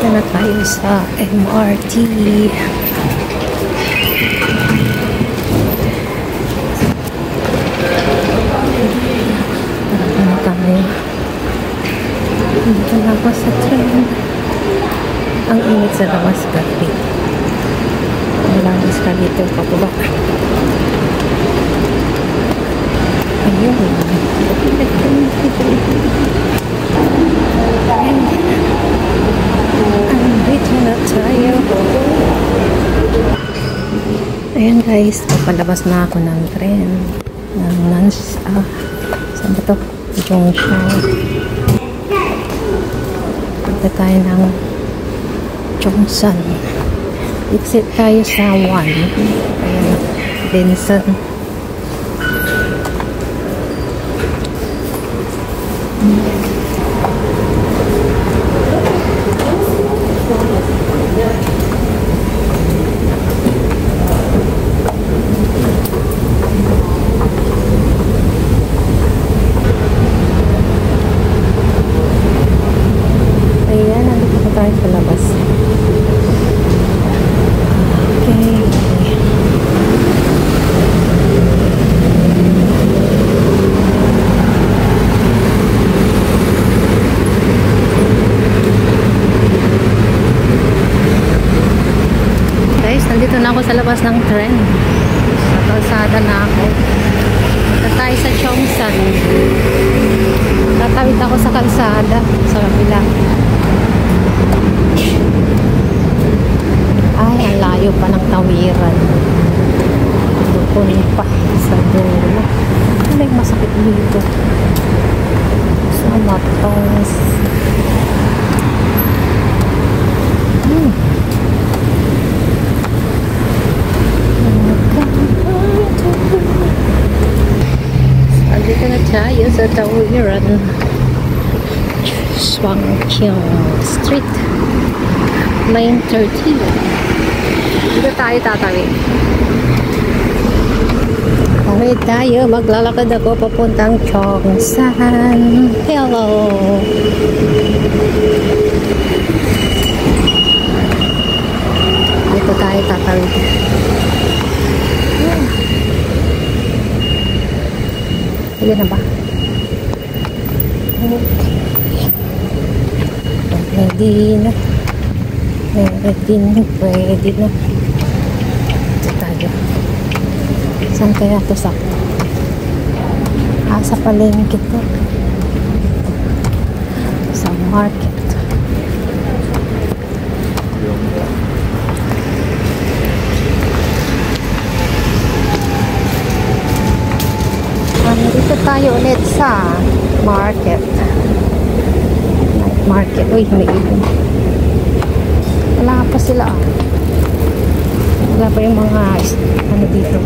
Nandito na tayo sa MRT. Dito na ako sa train. Ang init sa labas gabi. Walang escalator pa po ba? Ayun. Andito na tayo. Ayan guys, papalabas na ako ng train. Saan ba ito? Junction. Punta tayo ng Chongsan. Exit tayo sa 1. Ayan, Denson. Nandito na ako sa labas ng tren. Sa kalsada na ako. Punta tayo sa Chongsan. Tatawid ako sa kalsada. Sa kabila. Ay, ang layo pa ng tawiran. Dukun pa sa dulo. Ay, masakit dito. Sa matas. Andito na tayo sa tawiran. Swankyong Street. Lane 13. Dito tayo tatawid. Tawid tayo. Maglalakad ako papuntang Chongsan. Hello! Dito tayo tatawid. Sige na ba? Okay. Ready na. Ready na. Ito tayo. Saan kaya ito sakto? Sa palengke to. Sa market. Dito tayo ulit sa market. Night market. Uy, may ibon. Wala pa sila. Wala pa yung mga ano dito.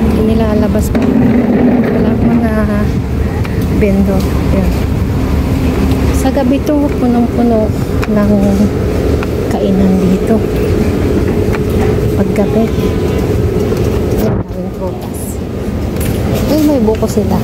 Hindi nilalabas pa. Wala pa mga bendo. Yan. Sa gabi to, punong-puno ng kainan dito. Paggabi. Yan, maraming prutas. Ay, may buko sila.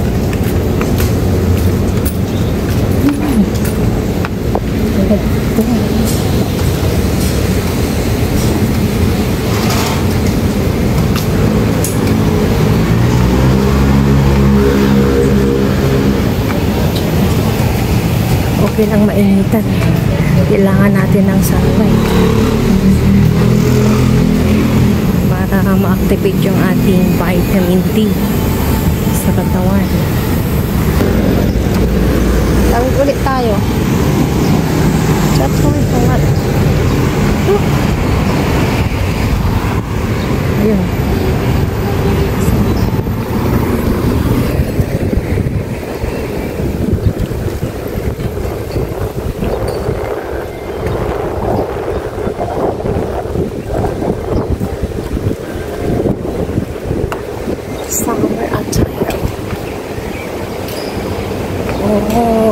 Okay lang mainitan. Kailangan natin ng sunlight para ma-activate yung ating vitamin D sa katawan. Tawid ulit tayo. That's all for what? Ayun. Summer attire. Oh.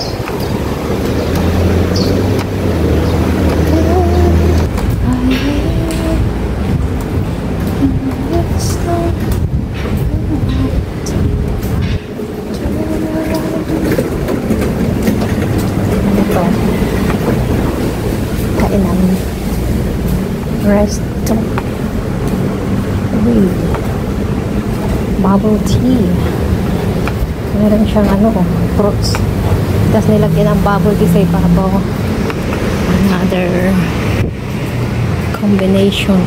Resto. Uy. Bubble tea. Meron siyang fruits. Tapos nilagyan ng bubble tea sa ibabaw. Another combination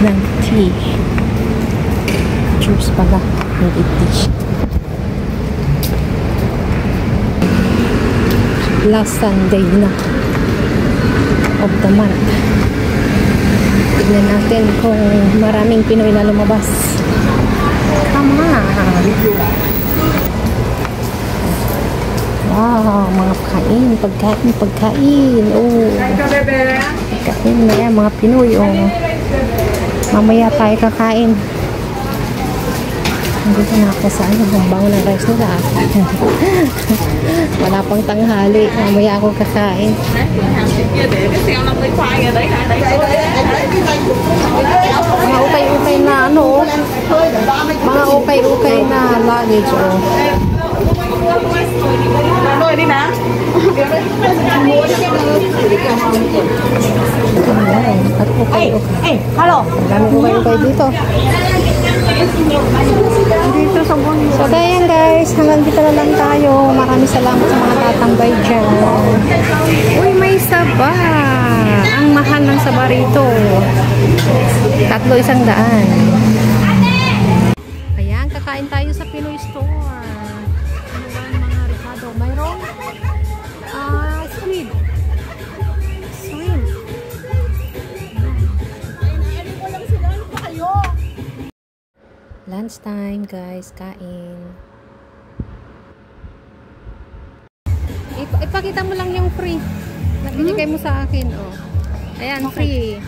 ng tea. Juice pala. Hindi tea. Last Sunday na of the month. Tignan natin kung maraming Pinoy na lumabas. Come on! Wow! Mga pagkain. Oh! Pagkain na yan, mga Pinoy. Oh. Mamaya tayo kakain. Nandito na ako sa bango ng rice nila. Wala pang tanghali. Mamaya ako kakain. Mga ukay-ukay na mga ukay-ukay na luggage. At ukay-ukay. Dami ukay-ukay dito. So kaya guys, hanggang dito na lang tayo. Maraming salamat sa mga tatambay dyan. Uy, may saba. Ang mahal ng saba rito. 300. Ayan, kakain tayo sa Pinoy store. Ano ba ang mga Ricardo? Mayroon? Squid. Lunch time, guys. Kain. Ipakita mo lang yung free. Nabinigay mo sa akin, oh. Ayan, free.